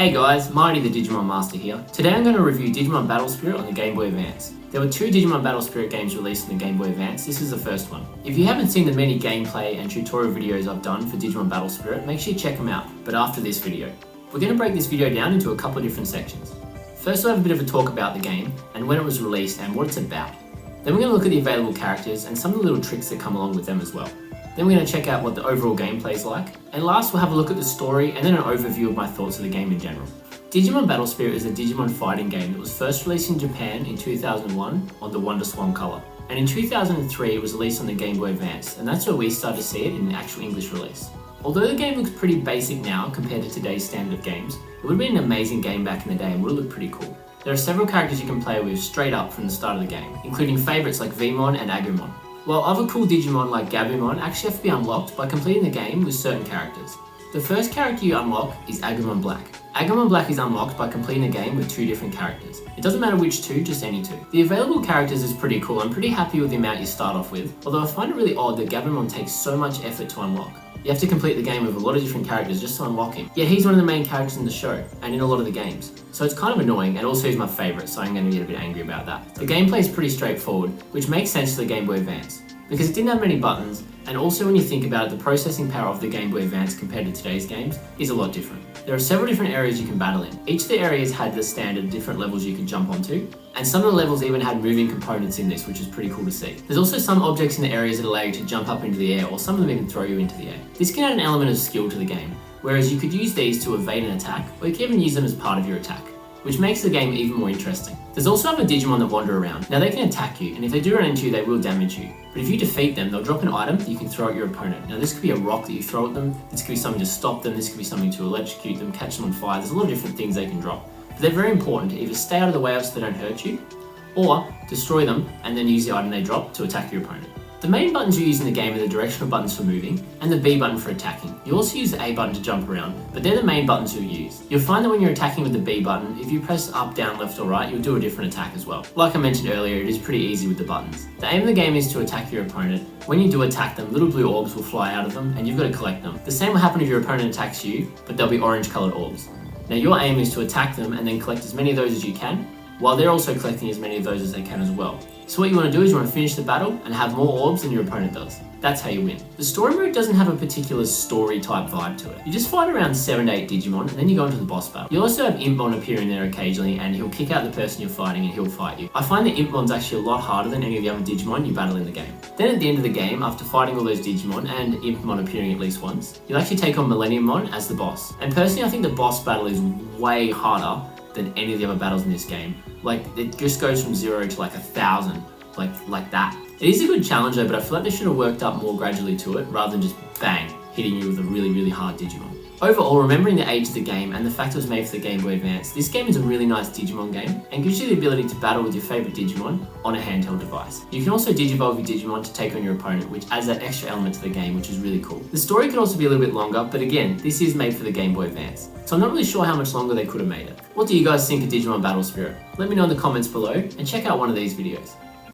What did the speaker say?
Hey guys, Marty the Digimon Master here. Today I'm going to review Digimon Battle Spirit on the Gameboy Advance. There were two Digimon Battle Spirit games released on the Gameboy Advance. This is the first one. If you haven't seen the many gameplay and tutorial videos I've done for Digimon Battle Spirit, make sure you check them out, but after this video. We're going to break this video down into a couple of different sections. First we'll have a bit of a talk about the game and when it was released and what it's about. Then we're going to look at the available characters and some of the little tricks that come along with them as well. Then we're going to check out what the overall gameplay is like. And last we'll have a look at the story and then an overview of my thoughts of the game in general. Digimon Battle Spirit is a Digimon fighting game that was first released in Japan in 2001 on the WonderSwan color. And in 2003 it was released on the Game Boy Advance, and that's where we started to see it in an actual English release. Although the game looks pretty basic now compared to today's standard of games, it would have been an amazing game back in the day and would have looked pretty cool. There are several characters you can play with straight up from the start of the game, including favourites like Vmon and Agumon. While other cool Digimon like Gabumon actually have to be unlocked by completing the game with certain characters. The first character you unlock is Agumon Black. Agumon Black is unlocked by completing the game with two different characters. It doesn't matter which two, just any two. The available characters is pretty cool. I'm pretty happy with the amount you start off with, although I find it really odd that Gabumon takes so much effort to unlock. You have to complete the game with a lot of different characters just to unlock him. Yet he's one of the main characters in the show, and in a lot of the games. So it's kind of annoying, and also he's my favourite, so I'm going to get a bit angry about that. The gameplay is pretty straightforward, which makes sense to the Game Boy Advance, because it didn't have many buttons, and also when you think about it, the processing power of the Game Boy Advance compared to today's games is a lot different. There are several different areas you can battle in. Each of the areas had the standard different levels you could jump onto, and some of the levels even had moving components in this, which is pretty cool to see. There's also some objects in the areas that allow you to jump up into the air, or some of them even throw you into the air. This can add an element of skill to the game, whereas you could use these to evade an attack, or you can even use them as part of your attack, which makes the game even more interesting. There's also other Digimon that wander around. Now they can attack you, and if they do run into you, they will damage you. But if you defeat them, they'll drop an item that you can throw at your opponent. Now this could be a rock that you throw at them, this could be something to stop them, this could be something to electrocute them, catch them on fire. There's a lot of different things they can drop. But they're very important to either stay out of the way of so they don't hurt you, or destroy them and then use the item they drop to attack your opponent. The main buttons you use in the game are the directional buttons for moving and the B button for attacking. You also use the A button to jump around, but they're the main buttons you'll use. You'll find that when you're attacking with the B button, if you press up, down, left or right, you'll do a different attack as well. Like I mentioned earlier, it is pretty easy with the buttons. The aim of the game is to attack your opponent. When you do attack them, little blue orbs will fly out of them and you've got to collect them. The same will happen if your opponent attacks you, but they'll be orange coloured orbs. Now your aim is to attack them and then collect as many of those as you can, while they're also collecting as many of those as they can as well. So what you want to do is you want to finish the battle and have more orbs than your opponent does. That's how you win. The story mode doesn't have a particular story type vibe to it. You just fight around 7 to 8 Digimon and then you go into the boss battle. You'll also have Impmon appearing there occasionally and he'll kick out the person you're fighting and he'll fight you. I find that Impmon's actually a lot harder than any of the other Digimon you battle in the game. Then at the end of the game, after fighting all those Digimon and Impmon appearing at least once, you'll actually take on Millenniummon as the boss. And personally I think the boss battle is way harder than any of the other battles in this game. Like it just goes from 0 to like 1,000. Like that. It is a good challenge though, but I feel like they should have worked up more gradually to it rather than just bang, hitting you with a really hard Digimon. Overall, remembering the age of the game and the fact it was made for the Game Boy Advance, this game is a really nice Digimon game and gives you the ability to battle with your favourite Digimon on a handheld device. You can also Digivolve your Digimon to take on your opponent, which adds that extra element to the game, which is really cool. The story could also be a little bit longer, but again, this is made for the Game Boy Advance, so I'm not really sure how much longer they could have made it. What do you guys think of Digimon Battle Spirit? Let me know in the comments below and check out one of these videos.